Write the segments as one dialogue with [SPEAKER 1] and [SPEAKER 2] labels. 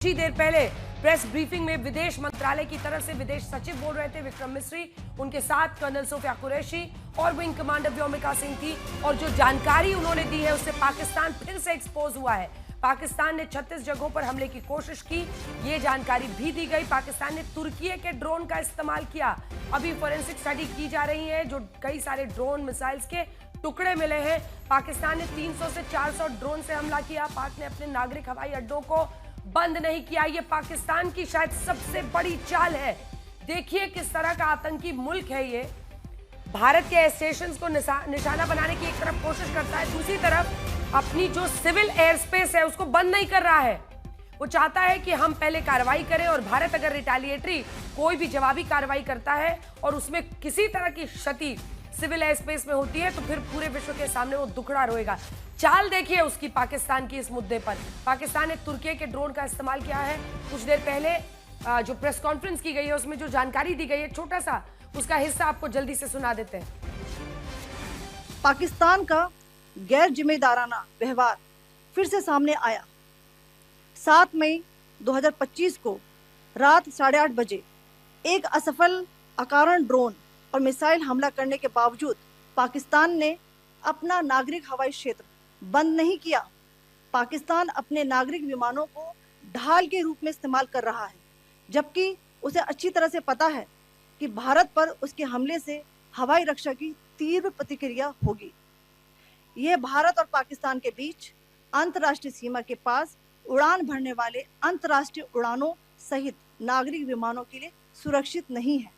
[SPEAKER 1] कुछ ही देर पहले press briefing में विदेश मंत्रालय की तरफ से विदेश सचिव बोल रहे थे विक्रम मिस्री, उनके साथ कर्नल सोफिया कुरैशी और विंग कमांडर व्योमिका सिंह थी। और जो जानकारी उन्होंने दी है उससे पाकिस्तान फिर से एक्सपोज हुआ है। पाकिस्तान ने 36 जगहों पर हमले की कोशिश की, ये जानकारी भी दी गई। पाकिस्तान ने तुर्की के ड्रोन का इस्तेमाल किया। अभी फोरेंसिक स्टडी की जा रही है, जो कई सारे ड्रोन मिसाइल्स के टुकड़े मिले हैं। पाकिस्तान ने 300 से 400 ड्रोन से हमला किया। पाक ने अपने नागरिक हवाई अड्डों को बंद नहीं किया। ये पाकिस्तान की शायद सबसे बड़ी चाल है। देखिए किस तरह का आतंकी मुल्क है ये। भारत के एयर स्टेशन को निशाना बनाने की एक तरफ कोशिश करता है, दूसरी तरफ अपनी जो सिविल एयर स्पेस है उसको बंद नहीं कर रहा है। वो चाहता है कि हम पहले कार्रवाई करें और भारत अगर रिटेलिएटरी कोई भी जवाबी कार्रवाई करता है और उसमें किसी तरह की क्षति सिविल एयर स्पेस में होती है तो फिर पूरे विश्व के सामने वो दुखड़ा रोएगा। चाल देखिए उसकी पाकिस्तान की इस मुद्दे पर। पाकिस्तान ने तुर्की के ड्रोन का इस्तेमाल किया है। कुछ देर पहले जो प्रेस कॉन्फ्रेंस की गई है उसमें जो जानकारी दी गई है, छोटा सा उसका हिस्सा आपको जल्दी से सुना देते हैं।
[SPEAKER 2] पाकिस्तान का गैर जिम्मेदाराना व्यवहार फिर से सामने आया। 7 मई 2025 को रात 8:30 बजे एक असफल अकारण ड्रोन और मिसाइल हमला करने के बावजूद पाकिस्तान ने अपना नागरिक हवाई क्षेत्र बंद नहीं किया। पाकिस्तान अपने नागरिक विमानों को ढाल के रूप में इस्तेमाल कर रहा है, जबकि उसे अच्छी तरह से पता है कि भारत पर उसके हमले से हवाई रक्षा की तीव्र प्रतिक्रिया होगी। यह भारत और पाकिस्तान के बीच अंतर्राष्ट्रीय सीमा के पास उड़ान भरने वाले अंतर्राष्ट्रीय उड़ानों सहित नागरिक विमानों के लिए सुरक्षित नहीं है।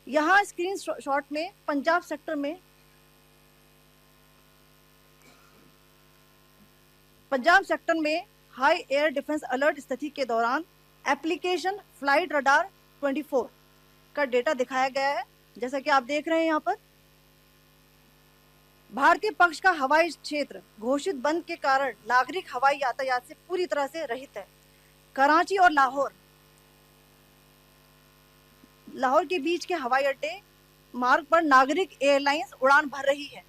[SPEAKER 2] यहाँ स्क्रीन शॉट में पंजाब सेक्टर में हाई एयर डिफेंस अलर्ट स्थिति के दौरान एप्लीकेशन फ्लाइट रडार 24 का डेटा दिखाया गया है। जैसा कि आप देख रहे हैं यहाँ पर भारतीय पक्ष का हवाई क्षेत्र घोषित बंद के कारण नागरिक हवाई यातायात से पूरी तरह से रहित है। कराची और लाहौर के बीच के हवाई अड्डे मार्ग पर नागरिक एयरलाइंस उड़ान भर रही है।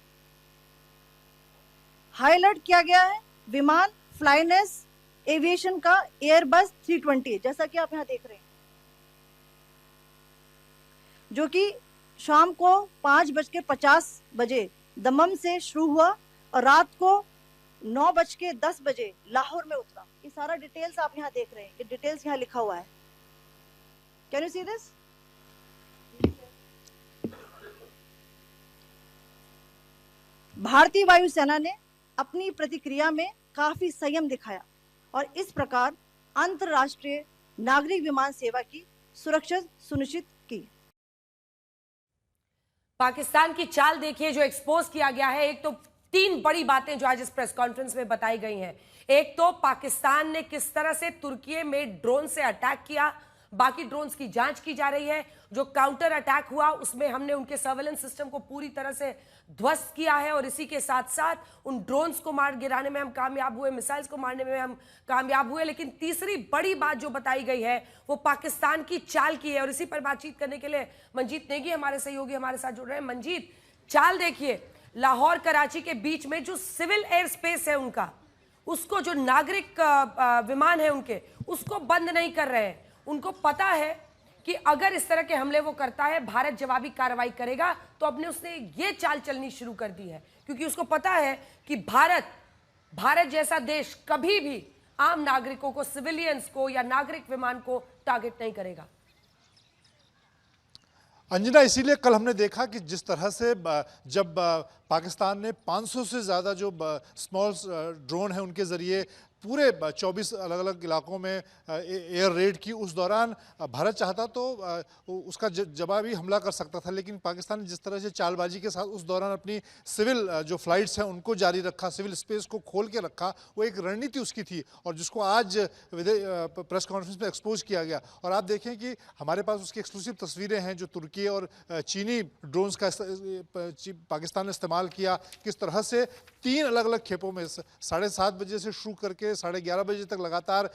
[SPEAKER 2] हाई अलर्ट किया गया है विमान फ्लाइनेस एविएशन का एयरबस 320, जैसा कि आप यहाँ देख रहे हैं, जो कि शाम को 5:50 बजे दमम से शुरू हुआ और रात को 9:10 बजे लाहौर में उतरा। ये सारा डिटेल्स आप यहाँ देख रहे हैं, ये डिटेल्स यहाँ लिखा हुआ है। Can you see this? भारतीय वायुसेना ने अपनी प्रतिक्रिया में काफी संयम दिखाया और इस प्रकार अंतरराष्ट्रीय नागरिक विमान सेवा की सुरक्षा सुनिश्चित की।
[SPEAKER 1] पाकिस्तान की चाल देखिए जो एक्सपोज किया गया है। एक तो 3 बड़ी बातें जो आज इस प्रेस कॉन्फ्रेंस में बताई गई हैं। एक तो पाकिस्तान ने किस तरह से तुर्की में ड्रोन से अटैक किया, बाकी ड्रोन्स की जांच की जा रही है। जो काउंटर अटैक हुआ उसमें हमने उनके सर्वेलेंस सिस्टम को पूरी तरह से ध्वस्त किया है और इसी के साथ साथ उन ड्रोन्स को मार गिराने में हम कामयाब हुए, मिसाइल्स को मारने में हम कामयाब हुए। लेकिन तीसरी बड़ी बात जो बताई गई है वो पाकिस्तान की चाल की है और इसी पर बातचीत करने के लिए मंजीत नेगी हमारे सहयोगी हमारे साथ जुड़ रहे हैं। मंजीत, चाल देखिए, लाहौर कराची के बीच में जो सिविल एयर स्पेस है उनका, उसको जो नागरिक विमान है उनके, उसको बंद नहीं कर रहे हैं। उनको पता है कि अगर इस तरह के हमले वो करता है भारत जवाबी कार्रवाई करेगा, तो अपने उसने ये चाल चलनी शुरू कर दी है, क्योंकि उसको पता है कि भारत जैसा देश कभी भी आम नागरिकों को, सिविलियंस को या नागरिक विमान को टारगेट नहीं करेगा।
[SPEAKER 3] अंजना, इसीलिए कल हमने देखा कि जिस तरह से जब पाकिस्तान ने 500 से ज़्यादा जो स्मॉल ड्रोन है उनके ज़रिए पूरे 24 अलग अलग इलाकों में एयर रेड की, उस दौरान भारत चाहता तो उसका जवाबी हमला कर सकता था, लेकिन पाकिस्तान ने जिस तरह से चालबाजी के साथ उस दौरान अपनी सिविल जो फ्लाइट्स हैं उनको जारी रखा, सिविल स्पेस को खोल के रखा, वो एक रणनीति उसकी थी और जिसको आज प्रेस कॉन्फ्रेंस में एक्सपोज किया गया। और आप देखें कि हमारे पास उसकी एक्सक्लूसिव तस्वीरें हैं जो तुर्की और चीनी ड्रोन्स का पाकिस्तान ने इस्तेमाल किया। किस तरह से 3 अलग अलग खेपों में 7:30 बजे से शुरू करके के 11:30 बजे तक लगातार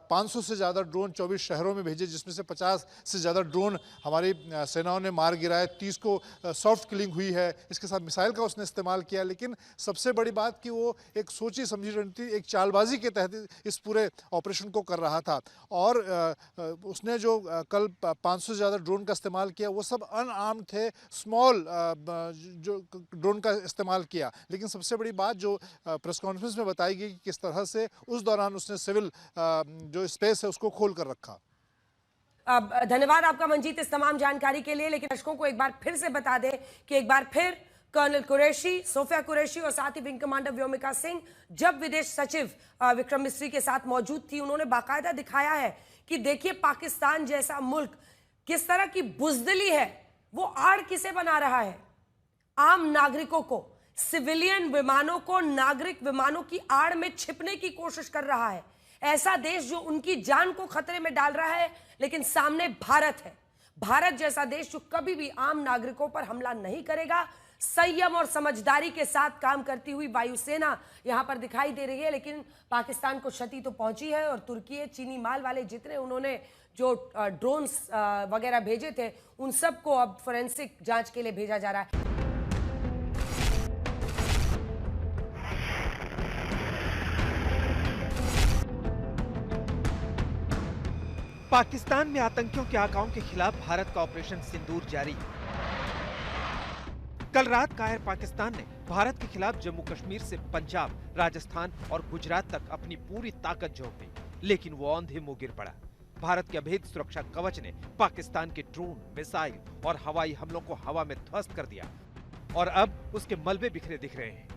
[SPEAKER 3] 500 से ज़्यादा ड्रोन 24 शहरों में भेजे, जिसमें से 50 से ज़्यादा ड्रोन हमारी सेनाओं ने मार गिराए, 30 को सॉफ्ट किलिंग हुई है। इसके साथ मिसाइल का उसने इस्तेमाल किया। लेकिन सबसे बड़ी बात कि वो एक सोची समझी रणनीति, एक चालबाजी के तहत इस पूरे ऑपरेशन को कर रहा था। और उसने जो कल 500 से ज़्यादा ड्रोन का इस्तेमाल किया, वो सब अनआर्म्ड थे, स्मॉल जो ड्रोन का इस्तेमाल किया। लेकिन सबसे बड़ी बात जो प्रेस कॉन्फ्रेंस में बताई गई कि किस तरह से उस दौरान उसने सिविल जो स्पेस है उसको खोल कर रखा।
[SPEAKER 1] धन्यवाद आपका मंजीत इस तमाम जानकारी के लिए। लेकिन दर्शकों को एक बार फिर से बता दें कि एक बार फिर कर्नल कुरैशी, सोफिया कुरैशी और साथ ही विंग कमांडर व्योमिका सिंह जब विदेश सचिव विक्रम मिस्री के साथ मौजूद थी, उन्होंने बाकायदा दिखाया है कि देखिए पाकिस्तान जैसा मुल्क किस तरह की बुजदिली है, वो आड़ किसे बना रहा है, आम नागरिकों को, सिविलियन विमानों को नागरिक विमानों की आड़ में छिपने की कोशिश कर रहा है। ऐसा देश जो उनकी जान को खतरे में डाल रहा है, लेकिन सामने भारत है, भारत जैसा देश जो कभी भी आम नागरिकों पर हमला नहीं करेगा। संयम और समझदारी के साथ काम करती हुई वायुसेना यहां पर दिखाई दे रही है। लेकिन पाकिस्तान को क्षति तो पहुंची है और तुर्की चीनी माल वाले जितने उन्होंने जो ड्रोन्स वगैरह भेजे थे, उन सबको अब फोरेंसिक जांच के लिए भेजा जा रहा है।
[SPEAKER 4] पाकिस्तान में आतंकियों के आकाओं के खिलाफ भारत का ऑपरेशन सिंदूर जारी। कल रात कायर पाकिस्तान ने भारत के खिलाफ जम्मू कश्मीर से पंजाब, राजस्थान और गुजरात तक अपनी पूरी ताकत झोंक दी, लेकिन वो औंधे मुंह गिर पड़ा। भारत के अभेद सुरक्षा कवच ने पाकिस्तान के ड्रोन, मिसाइल और हवाई हमलों को हवा में ध्वस्त कर दिया और अब उसके मलबे बिखरे दिख रहे हैं।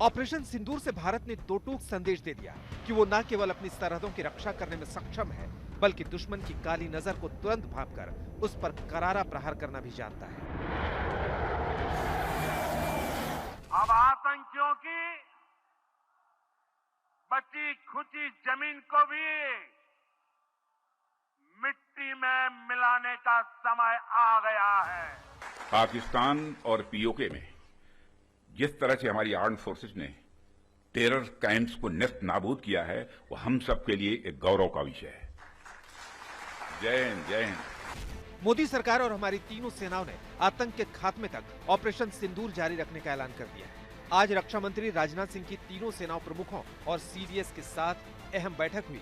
[SPEAKER 4] ऑपरेशन सिंदूर से भारत ने दो टूक संदेश दे दिया कि वो न केवल अपनी सरहदों की रक्षा करने में सक्षम है, बल्कि दुश्मन की काली नजर को तुरंत भांपकर उस पर करारा प्रहार करना भी जानता है।
[SPEAKER 5] अब आतंकियों की बची खुची जमीन को भी मिट्टी में मिलाने का समय आ गया है।
[SPEAKER 6] पाकिस्तान और पीओके में जिस तरह से हमारी आर्म्ड फोर्सेस ने टेरर कैंप्स को नेस्त नाबूद किया है, वो हम सब के लिए एक गौरव का विषय है। जय हिंद, जय हिंद।
[SPEAKER 4] मोदी सरकार और हमारी तीनों सेनाओं ने आतंक के खात्मे तक ऑपरेशन सिंदूर जारी रखने का ऐलान कर दिया है। आज रक्षा मंत्री राजनाथ सिंह की तीनों सेनाओं प्रमुखों और सीडीएस के साथ अहम बैठक हुई,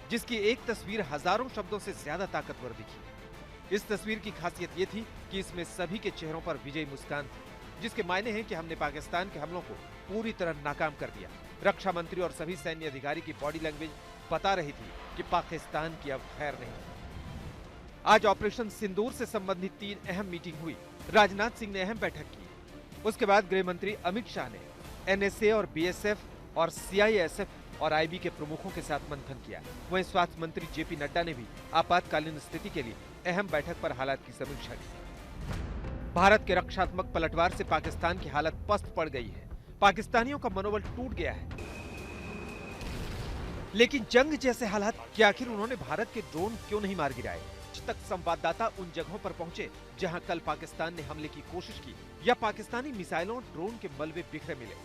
[SPEAKER 4] जिसकी एक तस्वीर हजारों शब्दों से ज्यादा ताकतवर दिखी। इस तस्वीर की खासियत ये थी कि इसमें सभी के चेहरों पर विजयी मुस्कान थी, जिसके मायने हैं कि हमने पाकिस्तान के हमलों को पूरी तरह नाकाम कर दिया। रक्षा मंत्री और सभी सैन्य अधिकारी की बॉडी लैंग्वेज बता रही थी कि पाकिस्तान की अब खैर नहीं। आज ऑपरेशन सिंदूर से संबंधित 3 अहम मीटिंग हुई। राजनाथ सिंह ने अहम बैठक की। उसके बाद गृह मंत्री अमित शाह ने एनएसए और बीएसएफ और सीआईएसएफ और आईबी के प्रमुखों के साथ मंथन किया। वहीं स्वास्थ्य मंत्री जेपी नड्डा ने भी आपातकालीन स्थिति के लिए अहम बैठक पर हालात की समीक्षा की। भारत के रक्षात्मक पलटवार से पाकिस्तान की हालत पस्त पड़ गई है। पाकिस्तानियों का मनोबल टूट गया है। लेकिन जंग जैसे हालात कि आखिर उन्होंने भारत के ड्रोन क्यों नहीं मार गिराए? आज तक संवाददाता उन जगहों पर पहुंचे जहां कल पाकिस्तान ने हमले की कोशिश की या पाकिस्तानी मिसाइलों और ड्रोन के मलबे बिखरे मिले।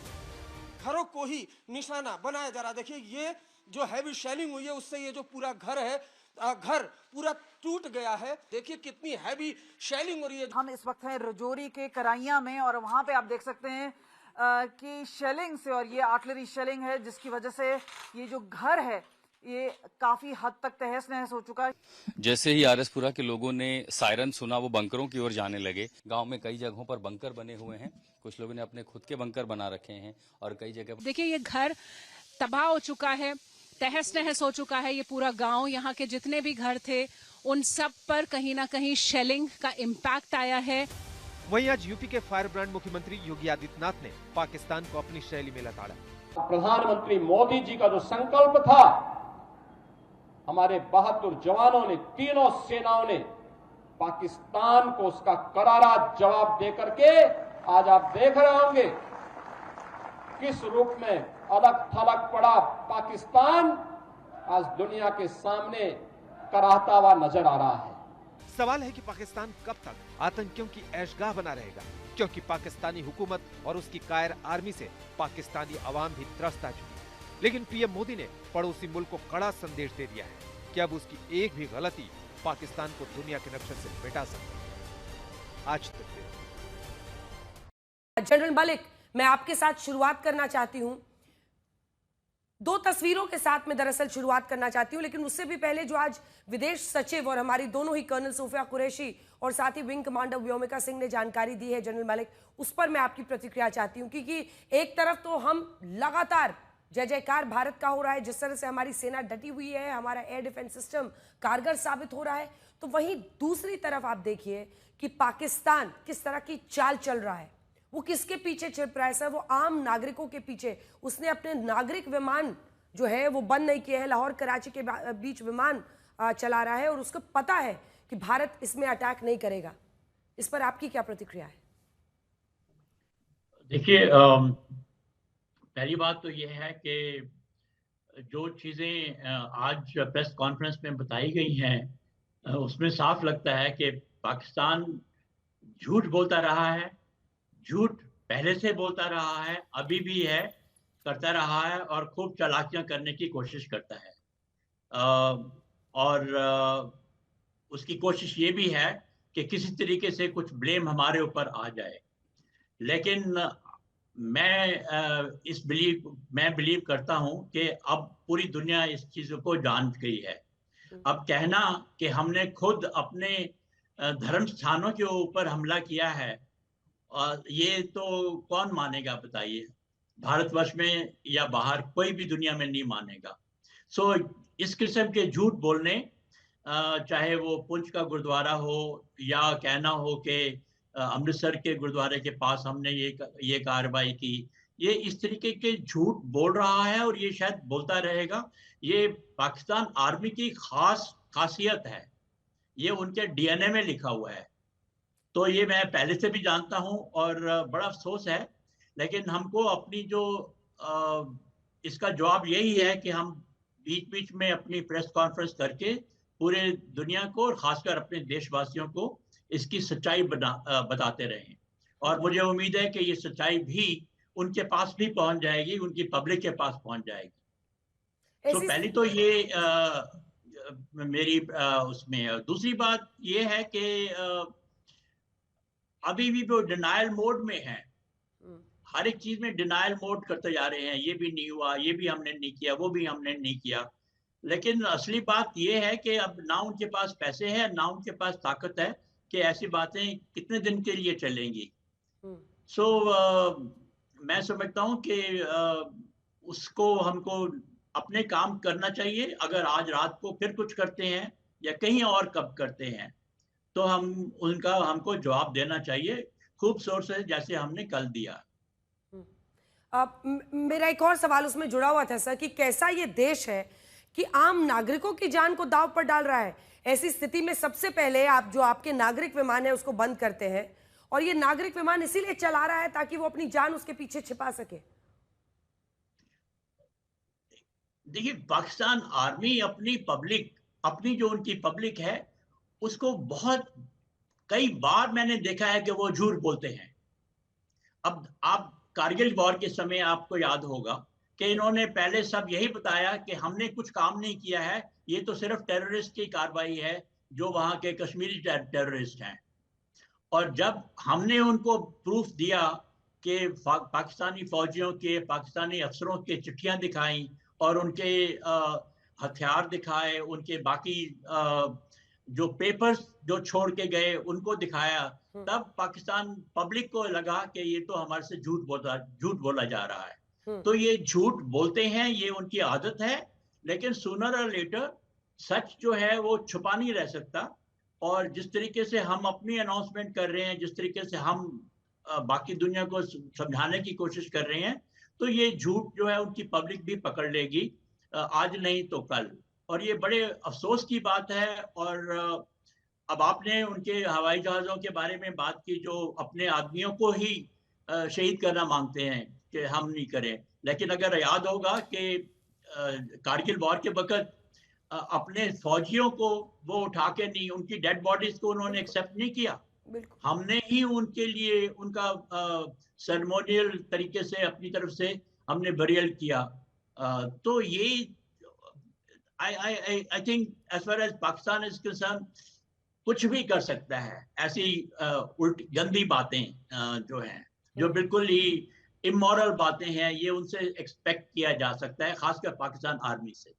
[SPEAKER 7] घरों को ही निशाना बनाया जा रहा। देखिए ये जो हैवी शेलिंग हुई है उससे ये जो पूरा घर है, घर पूरा टूट गया है। देखिए कितनी हैवी शेलिंग हो रही है।
[SPEAKER 2] हम इस वक्त हैं रजौरी के कराइयां में और वहां पे आप देख सकते हैं कि शेलिंग से, और ये आर्टिलरी शेलिंग है जिसकी वजह से ये जो घर है ये काफी हद तक तहस नहस हो चुका है।
[SPEAKER 8] जैसे ही आरएसपुरा के लोगों ने सायरन सुना, वो बंकरों की ओर जाने लगे। गांव में कई जगहों पर बंकर बने हुए हैं, कुछ लोगों ने अपने खुद के बंकर बना रखे हैं और कई जगह
[SPEAKER 9] देखिए ये घर तबाह हो चुका है, तहस नहस हो चुका है। ये पूरा गांव, यहाँ के जितने भी घर थे उन सब पर कहीं ना कहीं शेलिंग का इम्पैक्ट आया है।
[SPEAKER 4] वहीं आज यूपी के फायर ब्रांड मुख्यमंत्री योगी आदित्यनाथ ने पाकिस्तान को अपनी शैली में लताड़ा।
[SPEAKER 10] प्रधानमंत्री मोदी जी का जो संकल्प था, हमारे 72 जवानों ने, तीनों सेनाओं ने पाकिस्तान को उसका करारा जवाब दे करके आज आप देख रहे होंगे किस रूप में अलग थलग पड़ा पाकिस्तान आज दुनिया के सामने कराहता हुआ नजर आ रहा है।
[SPEAKER 4] सवाल है कि पाकिस्तान कब तक आतंकियों की ऐशगाह बना रहेगा, क्योंकि पाकिस्तानी हुकूमत और उसकी कायर आर्मी से पाकिस्तानी अवाम भी त्रस्त आ चुकी है। लेकिन पीएम मोदी ने पड़ोसी मुल्क को कड़ा संदेश दे दिया है कि अब उसकी एक भी गलती पाकिस्तान को दुनिया के नक्शे से मिटा सकती है। आज तक
[SPEAKER 1] जनरल मलिक, मैं आपके साथ शुरुआत करना चाहती हूं, दो तस्वीरों के साथ मैं दरअसल शुरुआत करना चाहती हूं, लेकिन उससे भी पहले जो आज विदेश सचिव और हमारी दोनों ही कर्नल सोफिया कुरैशी और साथ ही विंग कमांडर व्योमिका सिंह ने जानकारी दी है जनरल मलिक, उस पर मैं आपकी प्रतिक्रिया चाहती हूं, क्योंकि एक तरफ तो हम लगातार जय जयकार भारत का हो रहा है, जिस तरह से हमारी सेना डटी हुई है, हमारा एयर डिफेंस सिस्टम कारगर साबित हो रहा है, तो वहीं दूसरी तरफ आप देखिए कि पाकिस्तान किस तरह की चाल चल रहा है। वो किसके पीछे छिप रहा है सर? वो आम नागरिकों के पीछे। उसने अपने नागरिक विमान जो है वो बंद नहीं किए हैं, लाहौर कराची के बीच विमान चला रहा है और उसको पता है कि भारत इसमें अटैक नहीं करेगा। इस पर आपकी क्या प्रतिक्रिया है?
[SPEAKER 11] देखिए, पहली बात तो यह है कि जो चीज़ें आज प्रेस कॉन्फ्रेंस में बताई गई हैं उसमें साफ लगता है कि पाकिस्तान झूठ बोलता रहा है, झूठ पहले से बोलता रहा है, अभी भी है, करता रहा है और खूब चालाकियां करने की कोशिश करता है। और उसकी कोशिश ये भी है कि किसी तरीके से कुछ ब्लेम हमारे ऊपर आ जाए। लेकिन मैं बिलीव करता हूं कि अब पूरी दुनिया इस चीज़ों को जान गई है। अब कहना कि हमने खुद अपने धर्म स्थानों के ऊपर हमला किया है, ये तो कौन मानेगा बताइए? भारतवर्ष में या बाहर कोई भी दुनिया में नहीं मानेगा। सो इस किस्म के झूठ बोलने, चाहे वो पुंछ का गुरुद्वारा हो या कहना हो कि अमृतसर के गुरुद्वारे के पास हमने ये कार्रवाई की, ये इस तरीके के झूठ बोल रहा है और ये शायद बोलता रहेगा। ये पाकिस्तान आर्मी की खासियत है, ये उनके डीएनए में लिखा हुआ है। तो ये मैं पहले से भी जानता हूं और बड़ा अफसोस है, लेकिन हमको अपनी जो इसका जवाब यही है कि हम बीच बीच में अपनी प्रेस कॉन्फ्रेंस करके पूरे दुनिया को और खासकर अपने देशवासियों को इसकी सच्चाई बताते रहें। और मुझे उम्मीद है कि ये सच्चाई भी उनके पास भी पहुंच जाएगी, उनकी पब्लिक के पास पहुंच जाएगी। तो पहली तो ये मेरी उसमें। दूसरी बात ये है कि अभी भी वो डिनायल मोड में है, हर एक चीज में डिनायल मोड करते जा रहे हैं। ये भी नहीं हुआ, ये भी हमने नहीं किया, वो भी हमने नहीं किया। लेकिन असली बात ये है कि अब ना उनके पास पैसे हैं, ना उनके पास ताकत है कि ऐसी बातें कितने दिन के लिए चलेंगी। सो मैं समझता हूँ कि उसको हमको अपने काम करना चाहिए। अगर आज रात को फिर कुछ करते हैं या कहीं और कब करते हैं तो हमको जवाब देना चाहिए खूब जोर से, जैसे हमने कल दिया।
[SPEAKER 1] मेरा एक और सवाल उसमें जुड़ा हुआ था सर कि कैसा ये देश है कि आम नागरिकों की जान को दांव पर डाल रहा है। ऐसी स्थिति में सबसे पहले आप जो आपके नागरिक विमान है उसको बंद करते हैं, और ये नागरिक विमान इसीलिए चला रहा है ताकि वो अपनी जान उसके पीछे छिपा सके।
[SPEAKER 11] देखिए, पाकिस्तान आर्मी अपनी जो उनकी पब्लिक है उसको कई बार मैंने देखा है कि वो झूठ बोलते हैं। अब आप कारगिल वॉर के समय आपको याद होगा कि इन्होंने पहले सब यही बताया कि हमने कुछ काम नहीं किया है, ये तो सिर्फ टेररिस्ट की कार्रवाई है जो वहां के कश्मीरी टेररिस्ट हैं। और जब हमने उनको प्रूफ दिया कि पाकिस्तानी फौजियों के, पाकिस्तानी अफसरों के चिट्ठियां दिखाई और उनके हथियार दिखाए, उनके बाकी जो पेपर्स जो छोड़ के गए उनको दिखाया, तब पाकिस्तान पब्लिक को लगा कि ये तो हमारे से झूठ बोला जा रहा है। तो ये झूठ बोलते हैं, ये उनकी आदत है, लेकिन सूनर और लेटर सच जो है वो छुपा नहीं रह सकता। और जिस तरीके से हम अपनी अनाउंसमेंट कर रहे हैं, जिस तरीके से हम बाकी दुनिया को समझाने की कोशिश कर रहे हैं, तो ये झूठ जो है उनकी पब्लिक भी पकड़ लेगी, आज नहीं तो कल। और ये बड़े अफसोस की बात है। और अब आपने उनके हवाई जहाज़ों के बारे में बात की जो अपने आदमियों को ही शहीद करना मांगते हैं कि हम नहीं करें। लेकिन अगर याद होगा कि कारगिल वॉर के वक्त अपने फौजियों को वो उठा के नहीं, उनकी डेड बॉडीज को उन्होंने एक्सेप्ट नहीं किया। हमने ही उनके लिए उनका सेरेमोनियल तरीके से अपनी तरफ से हमने बरियल किया। तो ये I think as far as Pakistan is concern कुछ भी कर सकता है, ऐसी उल्टी गंदी बातें जो हैं, जो बिल्कुल ही इमोरल बातें हैं, ये उनसे एक्सपेक्ट किया जा सकता है, खासकर पाकिस्तान आर्मी से।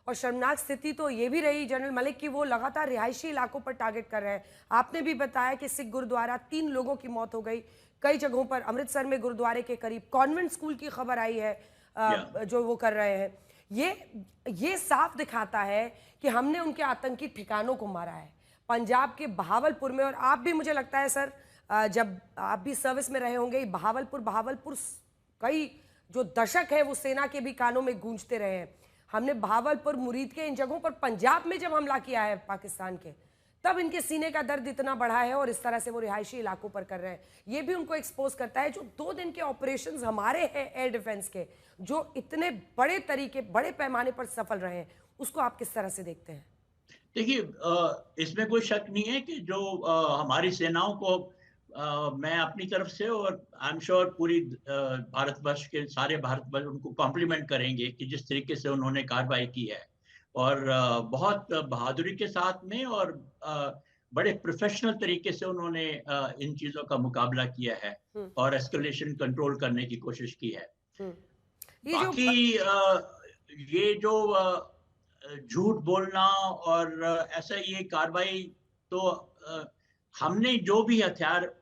[SPEAKER 1] और शर्मनाक स्थिति तो ये भी रही जनरल मलिक कि वो लगातार रिहायशी इलाकों पर टारगेट कर रहे हैं। आपने भी बताया कि सिख गुरुद्वारा 3 लोगों की मौत हो गई, कई जगहों पर अमृतसर में गुरुद्वारे के करीब कॉन्वेंट स्कूल की खबर आई है जो वो कर रहे हैं। ये साफ दिखाता है कि हमने उनके आतंकी ठिकानों को मारा है। पंजाब के बहावलपुर में, और आप भी मुझे लगता है सर जब आप भी सर्विस में रहे होंगे, बहावलपुर कई जो दशक है वो सेना के भी कानों में गूंजते रहे हैं। हमने बहावलपुर, मुरीद के इन जगहों पर पंजाब में जब हमला किया है पाकिस्तान के, तब इनके सीने का दर्द इतना बढ़ा है और इस तरह से वो रिहायशी इलाकों पर कर रहे हैं। ये भी उनको एक्सपोज करता है जो 2 दिन के ऑपरेशंस हमारे हैं एयर डिफेंस के, जो इतने बड़े तरीके, बड़े पैमाने पर सफल रहे हैं, उसको आप किस तरह से देखते हैं?
[SPEAKER 11] देखिए, इसमें कोई शक नहीं है कि जो हमारी सेनाओं को मैं अपनी तरफ से और आई एम श्योर पूरी भारतवर्ष के सारे भारतवर्ष उनको कॉम्प्लीमेंट करेंगे कि जिस तरीके से उन्होंने कार्रवाई की है और बहुत बहादुरी के साथ में और बड़े प्रोफेशनल तरीके से उन्होंने इन चीज़ों का मुकाबला किया है और एस्केलेशन कंट्रोल करने की कोशिश की है। बाकी ये जो झूठ बोलना और ऐसा ये कार्रवाई, तो हमने जो भी हथियार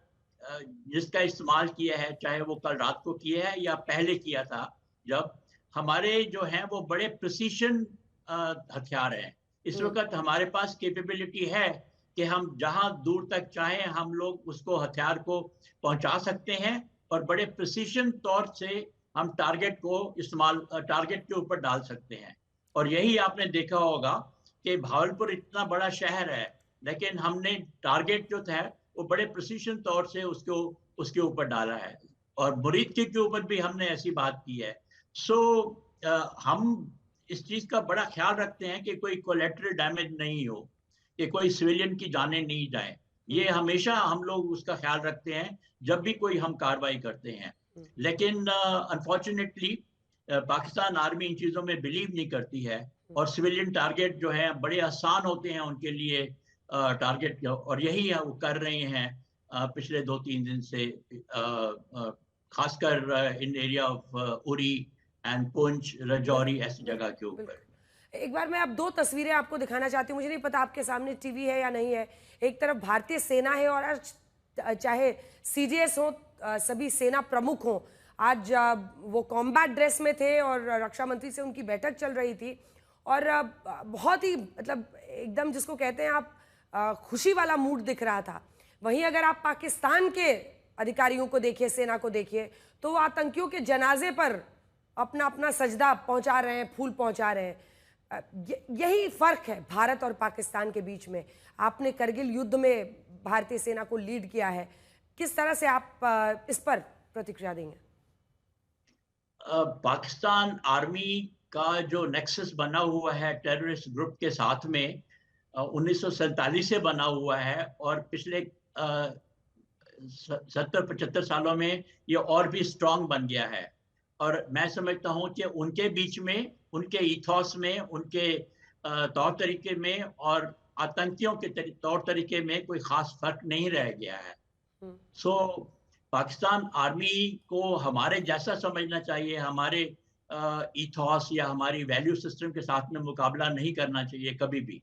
[SPEAKER 11] जिसका इस्तेमाल किया है, चाहे वो कल रात को किया है या पहले किया था, जब हमारे जो हैं वो बड़े प्रिसीशन हथियार हैं। इस वक्त हमारे पास कैपेबिलिटी है कि हम जहां दूर तक चाहें हम लोग उसको हथियार को पहुंचा सकते हैं और बड़े प्रिसीशन तौर से हम टारगेट के ऊपर डाल सकते हैं। और यही आपने देखा होगा कि भावलपुर इतना बड़ा शहर है, लेकिन हमने टारगेट जो था वो बड़े प्रिसीशन तौर से उसके ऊपर डाला है और मुरीद के ऊपर भी हमने ऐसी बात की है। हम इस चीज का बड़ा ख्याल रखते हैं कि कोई कोलेटरल डैमेज नहीं हो, कि कोई सिविलियन की जानें नहीं जाए। ये हमेशा हम लोग उसका ख्याल रखते हैं जब भी कोई हम कार्रवाई करते हैं। लेकिन अनफॉर्चुनेटली पाकिस्तान आर्मी इन चीज़ों में बिलीव नहीं करती है और सिविलियन टारगेट जो है बड़े आसान होते हैं उनके लिए टारगेट, और यही वो कर रहे हैं पिछले 2-3 दिन से, खासकर in area of Uri and Poonch, Rajouri, ऐसी जगह के ऊपर।
[SPEAKER 1] एक बार मैं अब 2 तस्वीरें आपको दिखाना चाहती हूँ। मुझे नहीं पता आपके सामने टीवी है या नहीं है। एक तरफ भारतीय सेना है और चाहे सीडीएस हो, सभी सेना प्रमुख हों, आज वो कॉम्बैट ड्रेस में थे और रक्षा मंत्री से उनकी बैठक चल रही थी और बहुत ही मतलब एकदम जिसको कहते हैं आप खुशी वाला मूड दिख रहा था। वहीं अगर आप पाकिस्तान के अधिकारियों को देखिए, सेना को देखिए, तो वो आतंकियों के जनाजे पर अपना अपना सजदा पहुंचा रहे हैं, फूल पहुंचा रहे हैं। यही फर्क है भारत और पाकिस्तान के बीच में। आपने करगिल युद्ध में भारतीय सेना को लीड किया है, किस तरह से आप इस पर प्रतिक्रिया देंगे?
[SPEAKER 11] पाकिस्तान आर्मी का जो नेक्सस बना हुआ है टेररिस्ट ग्रुप के साथ में 1947 से बना हुआ है और पिछले 70-75 सालों में ये और भी स्ट्रांग बन गया है। और मैं समझता हूँ कि उनके बीच में, उनके इथॉस में, उनके तौर तरीके में और आतंकियों के तौर तरीके में कोई खास फर्क नहीं रह गया है। पाकिस्तान आर्मी को हमारे जैसा समझना चाहिए, हमारे इथॉस या हमारी वैल्यू सिस्टम के साथ में मुकाबला नहीं करना चाहिए कभी भी।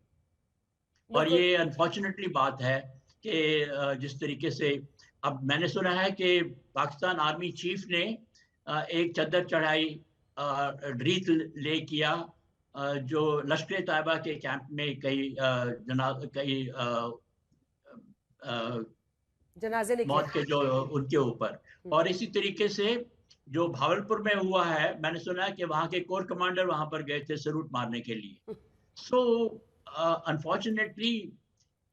[SPEAKER 11] और ये अनफॉर्चुनेटली बात है कि जिस तरीके से अब मैंने सुना है कि पाकिस्तान आर्मी चीफ ने एक चद्दर चढ़ाई रीत ले किया जो लश्कर तैयबा के कैंप में कई
[SPEAKER 1] जनाजे
[SPEAKER 11] मौत के जो उनके ऊपर, और इसी तरीके से जो भावलपुर में हुआ है, मैंने सुना है कि वहाँ के कोर कमांडर वहाँ पर गए थे सैल्यूट मारने के लिए। अनफॉर्चुनेटली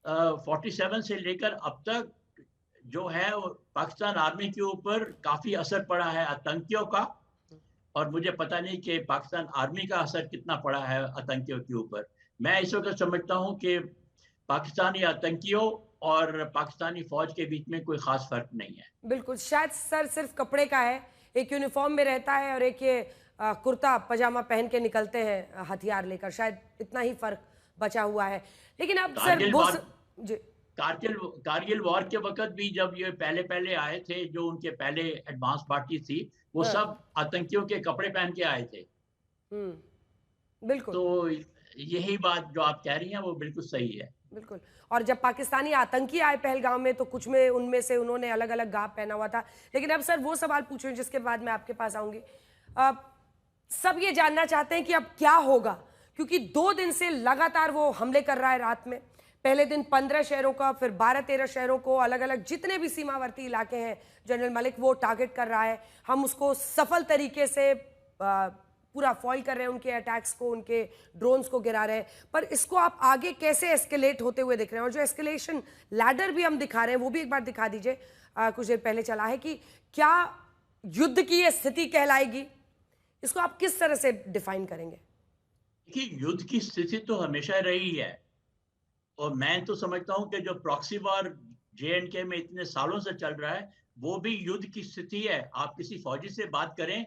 [SPEAKER 11] 47 से लेकर अब तक जो है पाकिस्तान आर्मी के ऊपर काफी असर पड़ा है आतंकियों का, और मुझे पता नहीं कि पाकिस्तान आर्मी का असर कितना पड़ा है आतंकियों के ऊपर। मैं इस वक्त समझता हूँ कि पाकिस्तानी आतंकियों और पाकिस्तानी फौज के बीच में कोई खास फर्क नहीं है।
[SPEAKER 1] बिल्कुल, शायद सर सिर्फ कपड़े का है, एक यूनिफॉर्म में रहता है और एक ये कुर्ता पजामा पहन के निकलते हैं हथियार लेकर, शायद इतना ही फर्क बचा हुआ है। लेकिन अब सर वो
[SPEAKER 11] कारगिल वॉर के वक्त भी जब ये पहले आए थे, जो उनके पहले एडवांस पार्टी थी, वो सब आतंकियों के कपड़े पहन के आए थे।
[SPEAKER 1] बिल्कुल।
[SPEAKER 11] तो यही बात जो आप कह रही हैं वो बिल्कुल सही है।
[SPEAKER 1] बिल्कुल। और जब पाकिस्तानी आतंकी आए पहलगाम में तो कुछ में उनमें से उन्होंने अलग अलग गाब पहना हुआ था। लेकिन अब सर वो सवाल पूछ रहे हैं जिसके बाद मैं आपके पास आऊंगी। सब ये जानना चाहते हैं कि अब क्या होगा, क्योंकि 2 दिन से लगातार वो हमले कर रहा है रात में। पहले दिन 15 शहरों का, फिर 12-13 शहरों को, अलग अलग जितने भी सीमावर्ती इलाके हैं जनरल मलिक वो टारगेट कर रहा है। हम उसको सफल तरीके से पूरा फॉइल कर रहे हैं, उनके अटैक्स को, उनके ड्रोन्स को गिरा रहे हैं। पर इसको आप आगे कैसे एस्केलेट होते हुए दिख रहे हैं? और जो एस्केलेशन लैडर भी हम दिखा रहे हैं वो भी एक बार दिखा दीजिए। कुछ देर पहले चला है कि क्या युद्ध की ये स्थिति कहलाएगी, इसको आप किस तरह से डिफाइन करेंगे?
[SPEAKER 11] देखिए, युद्ध की स्थिति तो हमेशा रही है, और मैं तो समझता हूं कि जो प्रॉक्सी वॉर J&K में इतने सालों से चल रहा है वो भी युद्ध की स्थिति है। आप किसी फौजी से बात करें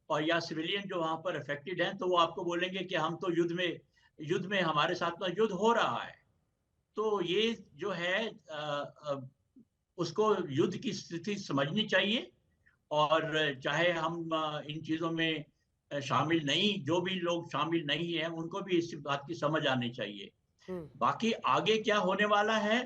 [SPEAKER 11] और या सिविलियन जो वहां पर अफेक्टेड हैं, तो वो आपको बोलेंगे कि हम तो युद्ध में हमारे साथ में युद्ध हो रहा है। तो ये जो है उसको युद्ध की स्थिति समझनी चाहिए, और चाहे हम इन चीजों में शामिल नहीं, जो भी लोग शामिल नहीं है उनको भी इस बात की समझ आनी चाहिए। बाकी आगे क्या होने वाला है,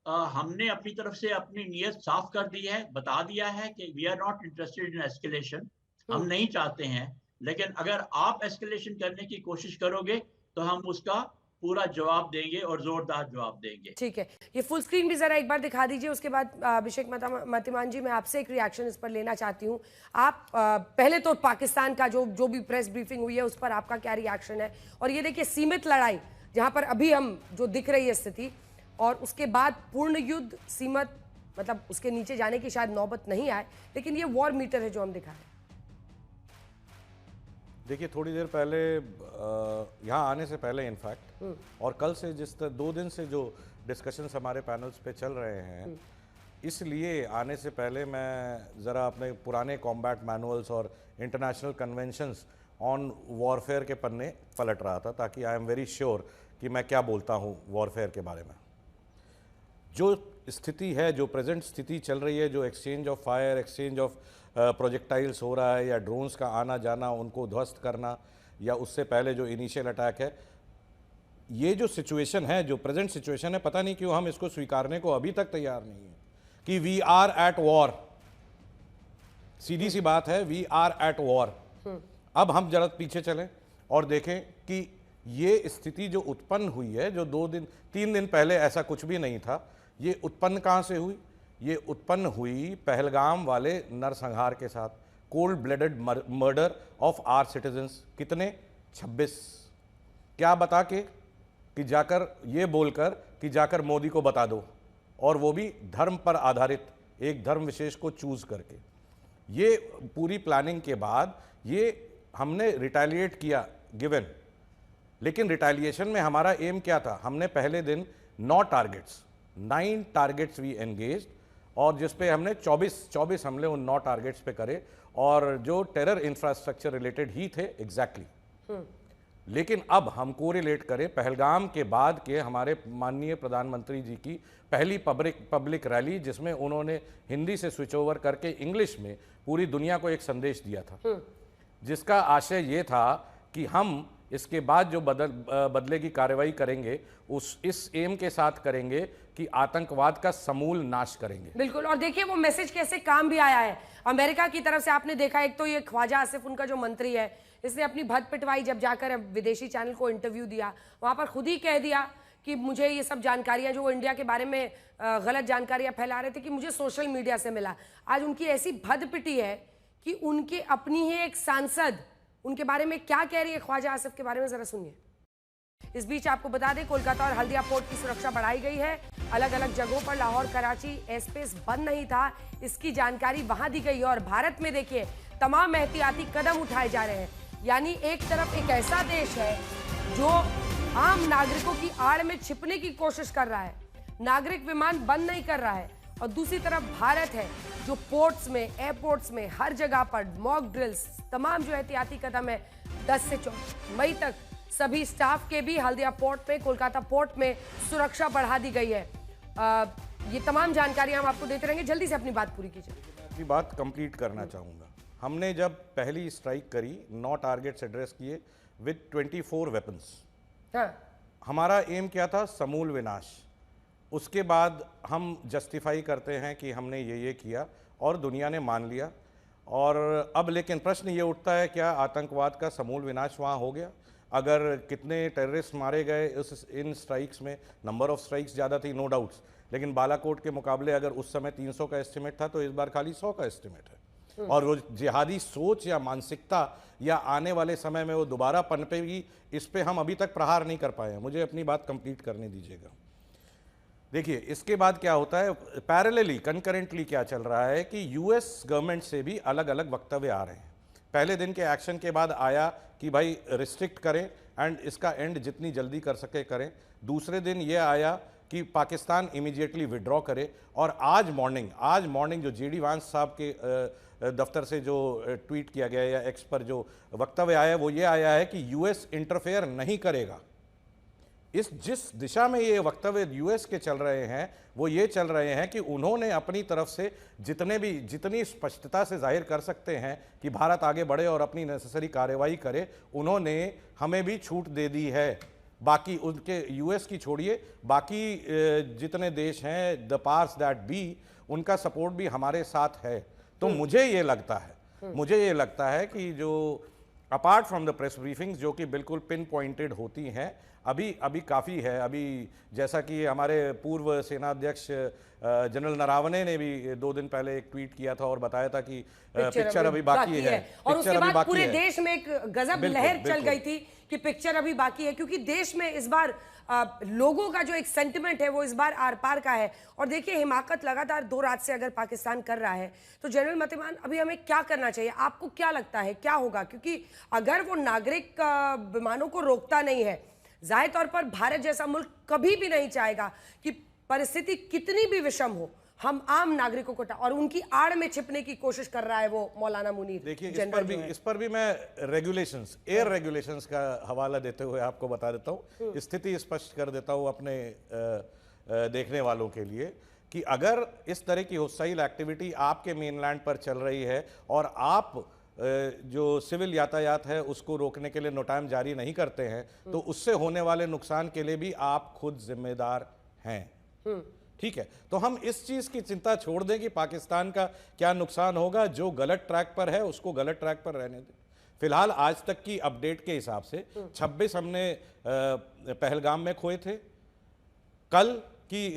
[SPEAKER 11] हमने अपनी तरफ से अपनी नीयत साफ कर दी है, बता दिया है कि we are not interested in escalation, हम नहीं चाहते हैं। लेकिन अगर आप एस्केलेशन करने की कोशिश करोगे तो हम उसका पूरा जवाब देंगे और जोरदार जवाब देंगे।
[SPEAKER 1] ठीक है, ये फुल स्क्रीन भी जरा एक बार दिखा दीजिए। उसके बाद अभिषेक मतिमान जी, मैं आपसे एक रिएक्शन इस पर लेना चाहती हूँ। आप पहले तो पाकिस्तान का जो भी प्रेस ब्रीफिंग हुई है उस पर आपका क्या रिएक्शन है? और ये देखिए सीमित लड़ाई जहां पर अभी हम जो दिख रही है स्थिति, और उसके बाद पूर्ण युद्ध, सीमित मतलब उसके नीचे जाने की शायद नौबत नहीं आए, लेकिन ये वॉर मीटर है जो हम दिखा रहे हैं।
[SPEAKER 12] देखिए, थोड़ी देर पहले यहाँ आने से पहले इनफैक्ट, और कल से 2 दिन से जो डिस्कशंस हमारे पैनल्स पे चल रहे हैं, इसलिए आने से पहले मैं ज़रा अपने पुराने कॉम्बैट मैनुअल्स और इंटरनेशनल कन्वेंशंस ऑन वॉरफेयर के पन्ने पलट रहा था, ताकि आई एम वेरी श्योर कि मैं क्या बोलता हूँ वॉरफेयर के बारे में। जो स्थिति है, जो प्रेजेंट स्थिति चल रही है, जो exchange of fire, exchange of projectiles हो रहा है, या ड्रोन्स का आना जाना, उनको ध्वस्त करना, या उससे पहले जो इनिशियल अटैक है, ये जो सिचुएशन है, जो प्रेजेंट सिचुएशन है, पता नहीं क्यों हम इसको स्वीकारने को अभी तक तैयार नहीं है कि वी आर एट वॉर। सीधी सी बात है, वी आर एट वॉर। अब हम जरा पीछे चलें और देखें कि ये स्थिति जो उत्पन्न हुई है, जो 3 दिन पहले ऐसा कुछ भी नहीं था, ये उत्पन्न कहाँ से हुई? ये उत्पन्न हुई पहलगाम वाले नरसंहार के साथ, cold blooded murder of our citizens. कितने? 26। क्या बता के कि जाकर ये बोलकर कि जाकर मोदी को बता दो, और वो भी धर्म पर आधारित, एक धर्म विशेष को चूज करके। ये पूरी प्लानिंग के बाद ये हमने रिटेलिएट किया गिवन, लेकिन रिटेलिएशन में हमारा एम क्या था? हमने पहले दिन 9 टारगेट्स वी एंगेज्ड, और जिस पे हमने 24 हमले उन 9 टारगेट्स पे करे, और जो टेरर इंफ्रास्ट्रक्चर रिलेटेड ही थे एग्जैक्टली। लेकिन अब हम कोरिलेट करें पहलगाम के बाद के हमारे माननीय प्रधानमंत्री जी की पहली पब्लिक रैली, जिसमें उन्होंने हिंदी से स्विच ओवर करके इंग्लिश में पूरी दुनिया को एक संदेश दिया था, जिसका आशय ये था कि हम इसके बाद जो बदले की कार्रवाई करेंगे इस एम के साथ करेंगे कि आतंकवाद का समूल नाश करेंगे।
[SPEAKER 1] बिल्कुल। और देखिए वो मैसेज कैसे काम भी आया है अमेरिका की तरफ से। आपने देखा, एक तो ये ख्वाजा आसिफ उनका जो मंत्री है, इसने अपनी भद पिटवाई जब जाकर विदेशी चैनल को इंटरव्यू दिया, वहां पर खुद ही कह दिया कि मुझे ये सब जानकारियां जो इंडिया के बारे में गलत जानकारियां फैला रहे थे कि मुझे सोशल मीडिया से मिला। आज उनकी ऐसी भद पिटी है कि उनके अपनी ही एक सांसद उनके बारे में क्या कह रही है ख्वाजा आसिफ के बारे में, जरा सुनिए। इस बीच आपको बता दें, कोलकाता और हल्दिया पोर्ट की सुरक्षा बढ़ाई गई है। अलग अलग जगहों पर लाहौर कराची एयरस्पेस बंद नहीं था, इसकी जानकारी वहां दी गई है। और भारत में देखिए तमाम एहतियाती कदम उठाए जा रहे हैं। यानी एक तरफ एक ऐसा देश है जो आम नागरिकों की आड़ में छिपने की कोशिश कर रहा है, नागरिक विमान बंद नहीं कर रहा है, और दूसरी तरफ भारत है जो पोर्ट्स में, एयरपोर्ट्स में, हर जगह पर मॉक ड्रिल्स, तमाम जो एहतियाती कदम है 10 से 14 मई तक सभी स्टाफ के भी हल्दिया पोर्ट में, कोलकाता पोर्ट में सुरक्षा बढ़ा दी गई है। ये तमाम जानकारियां हम आपको देते रहेंगे। जल्दी से अपनी बात पूरी कीजिए।
[SPEAKER 12] अपनी बात कंप्लीट करना चाहूँगा। हमने जब पहली स्ट्राइक करी, 9 टारगेट्स एड्रेस किए विद 24 वेपन्स। हमारा एम क्या था? समूल विनाश। उसके बाद हम जस्टिफाई करते हैं कि हमने ये किया और दुनिया ने मान लिया। और अब लेकिन प्रश्न ये उठता है, क्या आतंकवाद का समूल विनाश वहाँ हो गया? अगर कितने टेररिस्ट मारे गए इन स्ट्राइक्स में, नंबर ऑफ स्ट्राइक्स ज़्यादा थी, नो डाउट्स, लेकिन बालाकोट के मुकाबले अगर उस समय 300 का एस्टिमेट था तो इस बार खाली 100 का एस्टिमेट है। और वो जिहादी सोच या मानसिकता या आने वाले समय में वो दोबारा पनपेगी, इस पे हम अभी तक प्रहार नहीं कर पाए हैं। मुझे अपनी बात कंप्लीट करने दीजिएगा। देखिए, इसके बाद क्या होता है, पैरेलली कंकरेंटली क्या चल रहा है कि यूएस गवर्नमेंट से भी अलग अलग वक्तव्य आ रहे हैं। पहले दिन के एक्शन के बाद आया कि भाई रिस्ट्रिक्ट करें एंड इसका एंड जितनी जल्दी कर सके करें। दूसरे दिन ये आया कि पाकिस्तान इमीडिएटली विड्रॉ करे। और आज मॉर्निंग जो जेडी वांस साहब के दफ्तर से जो ट्वीट किया गया या एक्स पर जो वक्तव्य आया वो ये आया है कि यूएस इंटरफेयर नहीं करेगा। जिस दिशा में ये वक्तव्य यूएस के चल रहे हैं वो ये चल रहे हैं कि उन्होंने अपनी तरफ से जितनी स्पष्टता से जाहिर कर सकते हैं कि भारत आगे बढ़े और अपनी नेसेसरी कार्रवाई करे, उन्होंने हमें भी छूट दे दी है। बाकी उनके यूएस की छोड़िए, बाकी जितने देश हैं, द पावर्स दैट बी, उनका सपोर्ट भी हमारे साथ है। तो मुझे ये लगता है कि जो apart from the press briefings जो कि बिल्कुल पिन पॉइंटेड होती हैं, अभी काफ़ी है। अभी जैसा कि हमारे पूर्व सेनाध्यक्ष जनरल नरावने ने भी 2 दिन पहले एक ट्वीट किया था और बताया था कि पिक्चर अभी बाकी है।
[SPEAKER 1] और उसके बाद पूरे देश में एक गजब लहर चल गई थी कि पिक्चर अभी बाकी है, क्योंकि देश में इस बार लोगों का जो एक सेंटिमेंट है वो इस बार आर पार का है। और देखिए, हिमाकत लगातार 2 रात से अगर पाकिस्तान कर रहा है तो जनरल मतिमान, अभी हमें क्या करना चाहिए? आपको क्या लगता है क्या होगा? क्योंकि अगर वो नागरिक विमानों को रोकता नहीं है, जाहिर तौर पर भारत जैसा मुल्क कभी भी नहीं चाहेगा कि परिस्थिति कितनी भी विषम हो, हम आम नागरिकों को, और उनकी आड़ में छिपने की कोशिश कर रहा है वो मौलाना मुनीर।
[SPEAKER 12] देखिए, इस पर भी मैं रेगुलेशंस, एयर रेगुलेशंस का हवाला देते हुए आपको बता देता हूँ, स्थिति स्पष्ट कर देता हूँ अपने देखने वालों के लिए कि अगर इस तरह की होस्टाइल एक्टिविटी आपके मेनलैंड पर चल रही है और आप जो सिविल यातायात है उसको रोकने के लिए नोटाम जारी नहीं करते हैं, तो उससे होने वाले नुकसान के लिए भी आप खुद जिम्मेदार हैं। ठीक है, तो हम इस चीज की चिंता छोड़ दें कि पाकिस्तान का क्या नुकसान होगा। जो गलत ट्रैक पर है उसको गलत ट्रैक पर रहने दें। फिलहाल आज तक की अपडेट के हिसाब से 26 हमने पहलगाम में खोए थे। कल की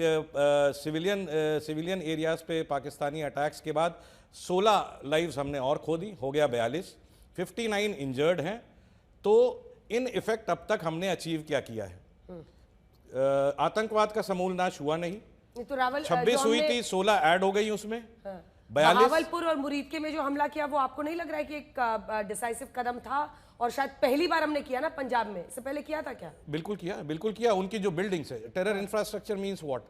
[SPEAKER 12] सिविलियन एरियाज पे पाकिस्तानी अटैक्स के बाद 16 लाइव्स हमने और खो दी, हो गया 42, 59 इंजर्ड हैं। तो इन इफेक्ट अब तक हमने अचीव क्या किया है? आतंकवाद का समूल नाश हुआ नहीं।
[SPEAKER 1] तो रावल
[SPEAKER 12] 26 हुई थी, 16 ऐड हो गई उसमें। 42।
[SPEAKER 1] बहावलपुर और मुरीदके में जो हमला किया वो आपको नहीं लग रहा है कि एक डिसाइसिव कदम था? और शायद पहली बार हमने किया ना पंजाब में, इससे पहले किया था क्या?
[SPEAKER 12] बिल्कुल किया। उनकी जो बिल्डिंग्स है, टेरर इंफ्रास्ट्रक्चर मींस व्हाट,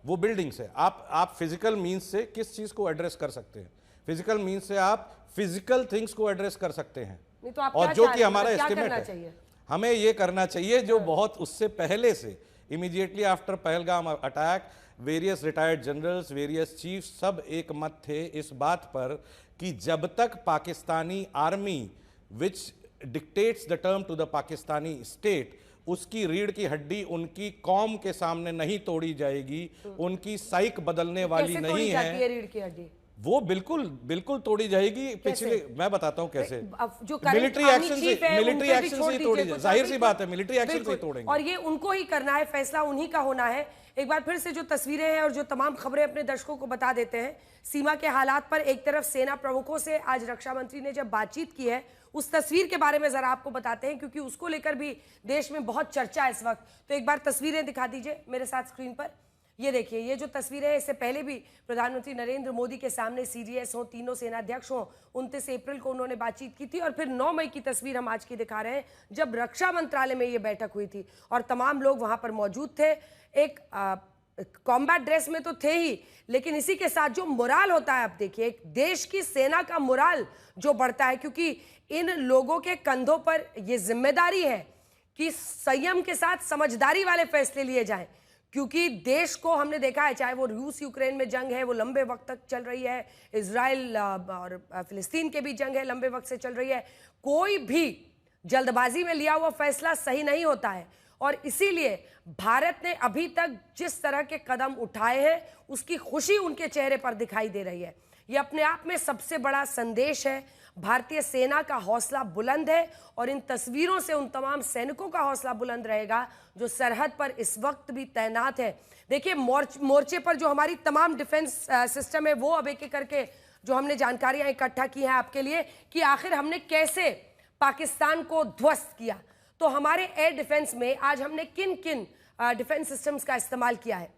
[SPEAKER 12] वो बिल्डिंग्स है। आप फिजिकल मींस से किस चीज को एड्रेस कर सकते हैं? फिजिकल मींस से आप फिजिकल थिंग्स को एड्रेस कर सकते हैं।
[SPEAKER 1] तो आप
[SPEAKER 12] और जो कि हमारा
[SPEAKER 1] क्या
[SPEAKER 12] एस्टिमेट है,
[SPEAKER 1] चाहिए?
[SPEAKER 12] हमें ये करना चाहिए जो बहुत उससे पहले से, immediately after Pahalgam attack, various retired generals, various chief सब एक मत थे इस बात पर कि जब तक Pakistani army which dictates the term to the Pakistani state, उसकी रीढ़ की हड्डी उनकी कौम के सामने नहीं तोड़ी जाएगी, उनकी साइक बदलने वाली नहीं है।
[SPEAKER 1] रीढ़ की हड्डी
[SPEAKER 12] वो बिल्कुल तोड़ी जाएगी। पिछले मैं बताता हूं कैसे।
[SPEAKER 1] जो
[SPEAKER 12] मिलिट्री एक्शन से ही तोड़ी जाएगी, जाहिर सी बात है, मिलिट्री एक्शन से ही तोड़ेंगे।
[SPEAKER 1] और ये उनको ही करना है, फैसला उन्हीं का होना है। एक बार फिर से जो तस्वीरें हैं और जो तमाम खबरें अपने दर्शकों को बता देते हैं। सीमा के हालात पर एक तरफ सेना प्रमुखों से आज रक्षा मंत्री ने जब बातचीत की है, उस तस्वीर के बारे में जरा आपको बताते हैं, क्योंकि उसको लेकर भी देश में बहुत चर्चा है इस वक्त। तो एक बार तस्वीरें दिखा दीजिए मेरे साथ स्क्रीन पर। ये देखिए, ये जो तस्वीरें हैं, इससे पहले भी प्रधानमंत्री नरेंद्र मोदी के सामने सीडीएस हो, तीनों सेनाध्यक्ष हों, 29 अप्रैल को उन्होंने बातचीत की थी। और फिर 9 मई की तस्वीर हम आज की दिखा रहे हैं, जब रक्षा मंत्रालय में ये बैठक हुई थी और तमाम लोग वहां पर मौजूद थे। एक कॉम्बैट ड्रेस में तो थे ही, लेकिन इसी के साथ जो मोराल होता है, आप देखिए एक देश की सेना का मोराल जो बढ़ता है, क्योंकि इन लोगों के कंधों पर यह जिम्मेदारी है कि संयम के साथ समझदारी वाले फैसले लिए जाएं, क्योंकि देश को हमने देखा है, चाहे वो रूस यूक्रेन में जंग है वो लंबे वक्त तक चल रही है, इजराइल और फिलिस्तीन के भी जंग है लंबे वक्त से चल रही है, कोई भी जल्दबाजी में लिया हुआ फैसला सही नहीं होता है। और इसीलिए भारत ने अभी तक जिस तरह के कदम उठाए हैं उसकी खुशी उनके चेहरे पर दिखाई दे रही है। यह अपने आप में सबसे बड़ा संदेश है। भारतीय सेना का हौसला बुलंद है और इन तस्वीरों से उन तमाम सैनिकों का हौसला बुलंद रहेगा जो सरहद पर इस वक्त भी तैनात है। देखिए मोर्चे पर जो हमारी तमाम डिफेंस सिस्टम है वो अब एक एक करके जो हमने जानकारियां इकट्ठा की हैं आपके लिए कि आखिर हमने कैसे पाकिस्तान को ध्वस्त किया। तो हमारे एयर डिफेंस में आज हमने किन किन डिफेंस सिस्टम्स का इस्तेमाल किया है,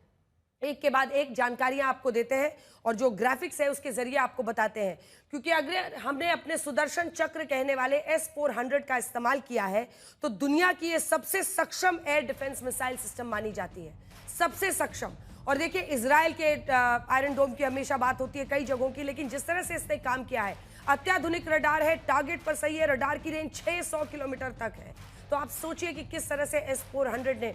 [SPEAKER 1] एक के बाद एक जानकारियां आपको देते हैं और जो ग्राफिक्स है उसके जरिए आपको बताते हैं। क्योंकि अगर हमने अपने सुदर्शन चक्र कहने वाले S-400 का इस्तेमाल किया है तो दुनिया की ये सबसे सक्षम एयर डिफेंस मिसाइल सिस्टम मानी जाती है, सबसे सक्षम। और देखिए इजराइल के आयरन डोम की हमेशा बात होती है कई जगहों की, लेकिन जिस तरह से इसने काम किया है, अत्याधुनिक रडार है, टारगेट पर सही है, रडार की रेंज 600 किलोमीटर तक है। तो आप सोचिए कि किस तरह से S-400 ने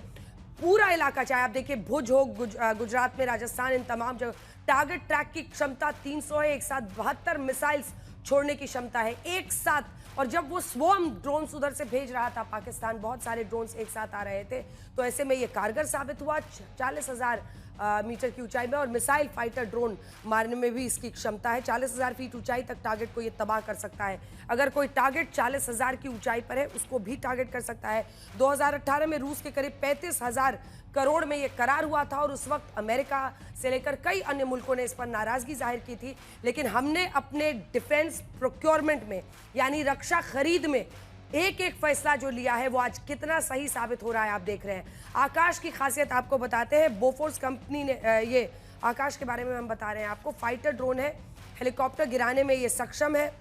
[SPEAKER 1] पूरा इलाका, चाहे आप देखिए भुज हो गुजरात में, राजस्थान, इन तमाम जगह, टारगेट ट्रैक की क्षमता 300 है, एक साथ 72 मिसाइल्स छोड़ने की क्षमता है एक साथ। और जब वो स्वॉर्म ड्रोन्स उधर से भेज रहा था पाकिस्तान, बहुत सारे ड्रोन्स एक साथ आ रहे थे, तो ऐसे में ये कारगर साबित हुआ। 40,000 मीटर की ऊंचाई में और मिसाइल फाइटर ड्रोन मारने में भी इसकी क्षमता है। 40,000 फीट ऊंचाई तक टारगेट को ये तबाह कर सकता है। अगर कोई टारगेट 40,000 की ऊंचाई पर है उसको भी टारगेट कर सकता है। 2018 में रूस के करीब 35,000 करोड़ में ये करार हुआ था और उस वक्त अमेरिका से लेकर कई अन्य मुल्कों ने इस पर नाराजगी जाहिर की थी, लेकिन हमने अपने डिफेंस प्रोक्योरमेंट में यानी रक्षा खरीद में एक एक फैसला जो लिया है वो आज कितना सही साबित हो रहा है। आप देख रहे हैं आकाश की खासियत आपको बताते हैं। बोफोर्स कंपनी ने ये आकाश के बारे में हम बता रहे हैं आपको, फाइटर ड्रोन है, हेलीकॉप्टर गिराने में ये सक्षम है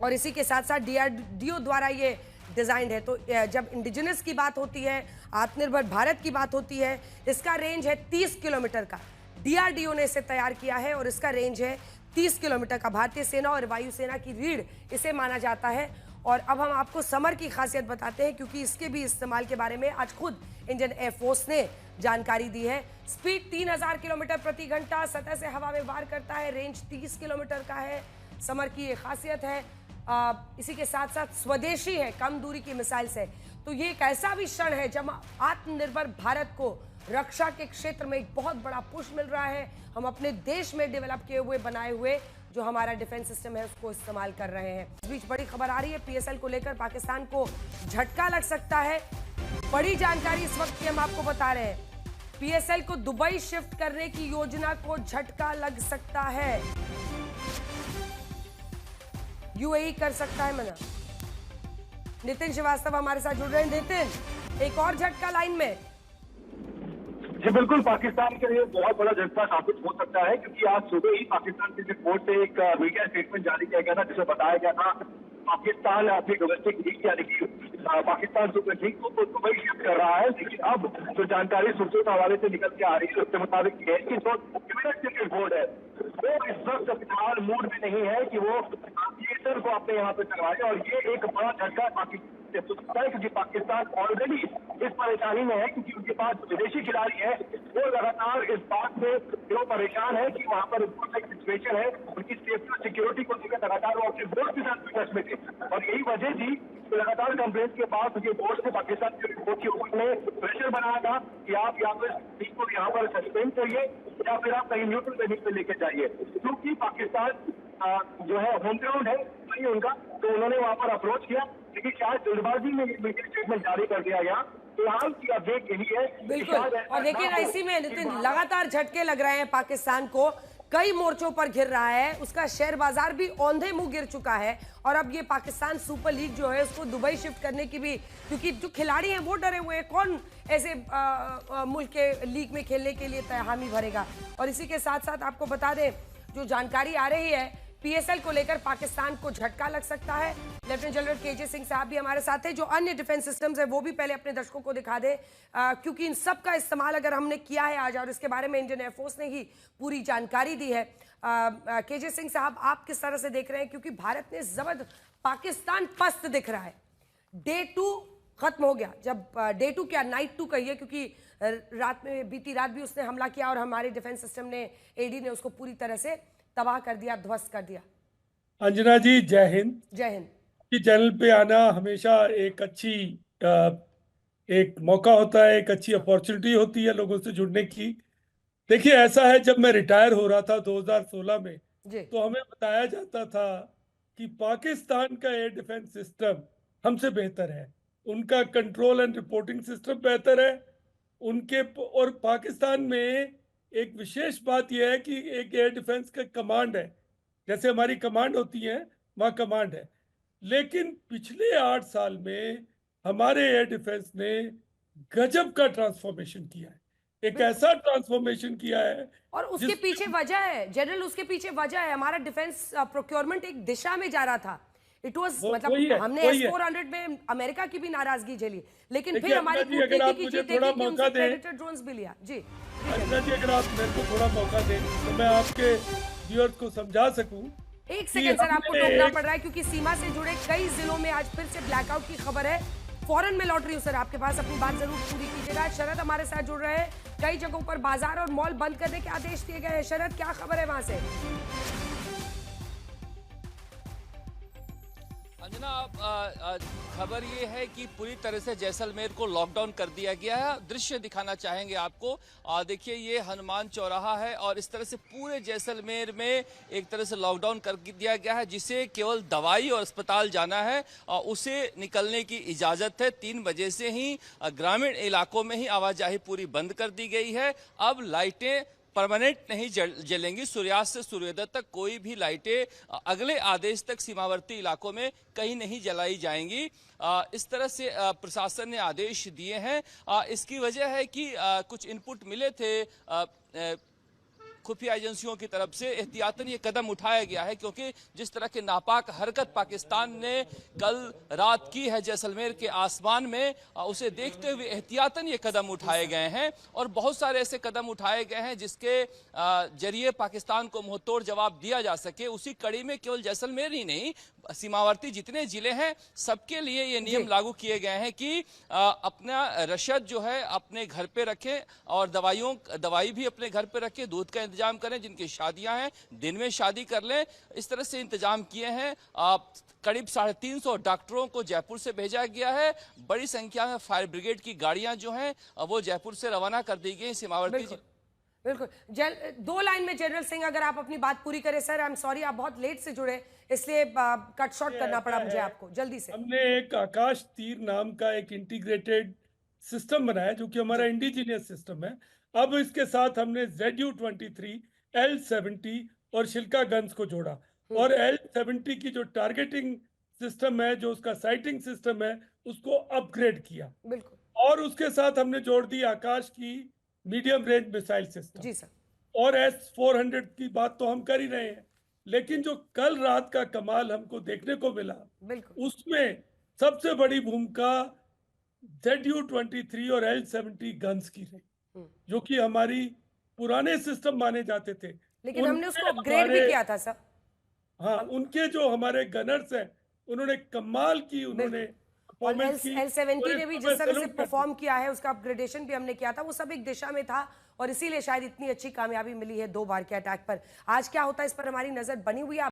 [SPEAKER 1] और इसी के साथ साथ DRDO द्वारा ये डिजाइन है। तो जब इंडिजिनस की बात होती है, आत्मनिर्भर भारत की बात होती है, इसका रेंज है 30 किलोमीटर का। DRDO ने इसे तैयार किया है और इसका रेंज है 30 किलोमीटर का। भारतीय सेना और वायुसेना की रीढ़ इसे माना जाता है। और अब हम आपको समर की खासियत बताते हैं क्योंकि इसके भी इस्तेमाल के बारे में आज खुद इंडियन एयरफोर्स ने जानकारी दी है। स्पीड 3000 किलोमीटर प्रति घंटा सतह से हवा में वार करता है, रेंज 30 किलोमीटर का है। समर की ये खासियत है। इसी के साथ साथ स्वदेशी है, कम दूरी की मिसाइल्स है। तो ये एक ऐसा भी क्षण है जब आत्मनिर्भर भारत को रक्षा के क्षेत्र में एक बहुत बड़ा पुश मिल रहा है। हम अपने देश में डेवलप किए हुए बनाए हुए जो हमारा डिफेंस सिस्टम है उसको इस्तेमाल कर रहे हैं। इस बीच बड़ी खबर आ रही है, PSL को लेकर पाकिस्तान को झटका लग सकता है। बड़ी जानकारी इस वक्त की हम आपको बता रहे हैं। PSL को दुबई शिफ्ट करने की योजना को झटका लग सकता है। UAE कर सकता है मना। नितिन श्रीवास्तव हमारे साथ जुड़ रहे हैं। नितिन, एक और झटका लाइन में।
[SPEAKER 13] जी बिल्कुल, पाकिस्तान के लिए बहुत बड़ा झटका साबित हो सकता है क्योंकि आज सुबह ही पाकिस्तान क्रिकेट बोर्ड से एक मीडिया स्टेटमेंट जारी किया गया था जिसमें बताया गया था पाकिस्तान अपनी डोमेस्टिक लीग यानी कि पाकिस्तान सुपर लीग को दुबई शिफ्ट कर रहा है। लेकिन अब जो जानकारी सूत्रों के हवाले से निकल के आ रही है उसके मुताबिक ये है कि जो क्रिकेट बोर्ड है वो इस वक्त फिलहाल मूड में नहीं है कि वो PSL को अपने यहाँ पे करवाए और ये एक बड़ा झटका पाकिस्तान से सकता है क्योंकि पाकिस्तान ऑलरेडी इस परेशानी में है क्योंकि उनके पास विदेशी खिलाड़ी है वो लगातार इस बात से क्यों परेशान है कि वहाँ पर सिचुएशन है, उनकी सेफ्टी और सिक्योरिटी को लेकर लगातार वो अपने बोर्ड के साथ टच में थे और यही वजह थी तो लगातार कंप्लेंट के बाद उनके बोर्ड से पाकिस्तान क्रिकेट के ऊपर ने प्रेशर बनाया था कि आप या तो इस टीम को यहाँ पर सस्पेंड करिए या फिर आप कहीं न्यूट्रल वेन्यू पे लेकर जाइए क्योंकि पाकिस्तान जो है होम ग्राउंड है वही उनका, तो उन्होंने वहाँ पर अप्रोच किया लेकिन शायद जल्दबाजी में मीडिया स्टेटमेंट जारी कर दिया गया। फिलहाल की अपडेट यही है।
[SPEAKER 1] बिल्कुल, और देखिए ना इसी में नितिन लगातार झटके लग रहे हैं पाकिस्तान को, कई मोर्चों पर घिर रहा है, उसका शेयर बाजार भी औंधे मुंह गिर चुका है और अब ये पाकिस्तान सुपर लीग जो है उसको दुबई शिफ्ट करने की भी, क्योंकि जो खिलाड़ी हैं वो डरे हुए हैं, कौन ऐसे मुल्क के लीग में खेलने के लिए हामी भरेगा। और इसी के साथ साथ आपको बता दें जो जानकारी आ रही है पीएसएल को लेकर पाकिस्तान को झटका लग सकता है। लेफ्टिनेंट जनरल केजे सिंह साहब भी हमारे साथ हैं। जो अन्य डिफेंस सिस्टम्स है वो भी पहले अपने दर्शकों को दिखा दे, क्योंकि इन सब का इस्तेमाल अगर हमने किया है आज और इसके बारे में इंडियन एयरफोर्स ने ही पूरी जानकारी दी है। केजे सिंह साहब, आप किस तरह से देख रहे हैं, क्योंकि भारत ने जबरदस्त, पाकिस्तान पस्त दिख रहा है। डे 2 खत्म हो गया, जब डे 2 क्या नाइट 2 कहिए, क्योंकि रात में बीती रात भी उसने हमला किया और हमारे डिफेंस सिस्टम ने, एडी ने उसको पूरी तरह से तबाह कर दिया, ध्वस्त कर दिया।
[SPEAKER 14] अंजना जी, जय हिंद।
[SPEAKER 1] जय हिंद।
[SPEAKER 14] कि चैनल पे आना हमेशा एक अच्छी एक मौका होता है, एक अच्छी अपॉर्चुनिटी होती है लोगों से जुड़ने की। देखिए, ऐसा है, जब मैं रिटायर हो रहा था 2016 में, तो हमें बताया जाता था कि पाकिस्तान का एयर डिफेंस सिस्टम हमसे बेहतर है, उनका कंट्रोल एंड रिपोर्टिंग सिस्टम बेहतर है उनके। और पाकिस्तान में एक विशेष बात यह है कि एक एयर डिफेंस का कमांड है, जैसे हमारी कमांड होती है वहाँ कमांड है। लेकिन पिछले 8 साल में हमारे एयर डिफेंस ने गजब का ट्रांसफॉर्मेशन किया है, एक ऐसा ट्रांसफॉर्मेशन किया है।
[SPEAKER 1] और उसके पीछे वजह है जनरल, उसके पीछे वजह है, हमारा डिफेंस प्रोक्योरमेंट एक दिशा में जा रहा था। इट वाज, मतलब हमने S-400 में अमेरिका की भी नाराजगी झेली, लेकिन फिर हमारी कूटनीति की जीत देखी कि उनसे प्रेडेटर ड्रोन्स भी लिया। जी
[SPEAKER 14] जी, अगर आप मेरे को थोड़ा मौका दें तो मैं आपके व्यूअर्स को समझा सकूं।
[SPEAKER 1] एक सेकंड सर, आपको टोकना पड़ रहा है क्योंकि सीमा से जुड़े कई जिलों में आज फिर से ब्लैकआउट की खबर है। फौरन में लौट रही हूँ सर आपके पास, अपनी बात जरूर पूरी कीजिएगा। शरद हमारे साथ जुड़ रहे हैं। कई जगहों पर बाजार और मॉल बंद करने के आदेश दिए गए हैं। शरद, क्या खबर है वहां से?
[SPEAKER 15] अंजना, खबर ये है कि पूरी तरह से जैसलमेर को लॉकडाउन कर दिया गया है। दृश्य दिखाना चाहेंगे आपको। देखिए, ये हनुमान चौराहा है और इस तरह से पूरे जैसलमेर में एक तरह से लॉकडाउन कर दिया गया है। जिसे केवल दवाई और अस्पताल जाना है उसे निकलने की इजाज़त है। 3 बजे से ही ग्रामीण इलाकों में ही आवाजाही पूरी बंद कर दी गई है। अब लाइटें परमानेंट नहीं जलेंगी। सूर्यास्त से सूर्योदय तक कोई भी लाइटें अगले आदेश तक सीमावर्ती इलाकों में कहीं नहीं जलाई जाएंगी। इस तरह से प्रशासन ने आदेश दिए हैं। इसकी वजह है कि कुछ इनपुट मिले थे खुफिया एजेंसियों की तरफ से। एहतियातन ये कदम उठाया गया है क्योंकि जिस तरह की नापाक हरकत पाकिस्तान ने कल रात की है जैसलमेर के आसमान में, उसे देखते हुए एहतियातन ये कदम उठाए गए हैं। और बहुत सारे ऐसे कदम उठाए गए हैं जिसके जरिए पाकिस्तान को मुंहतोड़ जवाब दिया जा सके। उसी कड़ी में केवल जैसलमेर ही नहीं, सीमावर्ती जितने जिले हैं सबके लिए ये नियम लागू किए गए हैं कि अपना रशद जो है अपने घर पे रखें और दवाई भी अपने घर पे रखें, दूध का इंतजाम करें। जिनकी शादियां हैं दिन में शादी कर लें। इस तरह से इंतजाम किए हैं। करीब 350 डॉक्टरों को जयपुर से भेजा गया है। बड़ी संख्या में फायर ब्रिगेड की गाड़ियां जो हैं वो जयपुर से रवाना कर दी गई सीमावर्ती।
[SPEAKER 1] बिल्कुल। 2 लाइन में जनरल सिंह, अगर आप अपनी बात पूरी करें। सर, आई एम सॉरी, आप बहुत लेट से जुड़े, इसलिए कट शॉर्ट करना पड़ा मुझे आपको, जल्दी से।
[SPEAKER 14] हमने एक आकाश तीर नाम का एक इंटीग्रेटेड सिस्टम बनाया जो कि हमारा इंडिजीनियस सिस्टम है। अब इसके साथ हमने ZU-23, L-70 और शिल्का गन्स को जोड़ा और L-70 की जो टारगेटिंग सिस्टम है, जो उसका साइटिंग सिस्टम है, उसको अपग्रेड किया।
[SPEAKER 1] बिल्कुल।
[SPEAKER 14] और उसके साथ हमने जोड़ दी आकाश की मीडियम रेंज मिसाइल सिस्टम।
[SPEAKER 1] जी सर।
[SPEAKER 14] और S-400 की बात तो हम कर ही रहे हैं, लेकिन जो कल रात का कमाल हमको देखने को मिला, उसमें सबसे बड़ी भूमिका ZU-23 और L-70 गन्स की रही, जो कि हमारी पुराने सिस्टम माने जाते थे।
[SPEAKER 1] लेकिन हमने उसको अपग्रेड भी किया था सर।
[SPEAKER 14] हाँ, उनके जो हमारे गनर्स हैं उन्होंने कमाल की, उन्होंने
[SPEAKER 1] और L-70 ने भी जिस तरह से परफॉर्म किया है, उसका अपग्रेडेशन भी हमने किया था। वो सब एक दिशा में था और इसीलिए शायद इतनी अच्छी कामयाबी मिली है 2 बार के अटैक पर। आज क्या होता है इस पर हमारी नजर बनी हुई है।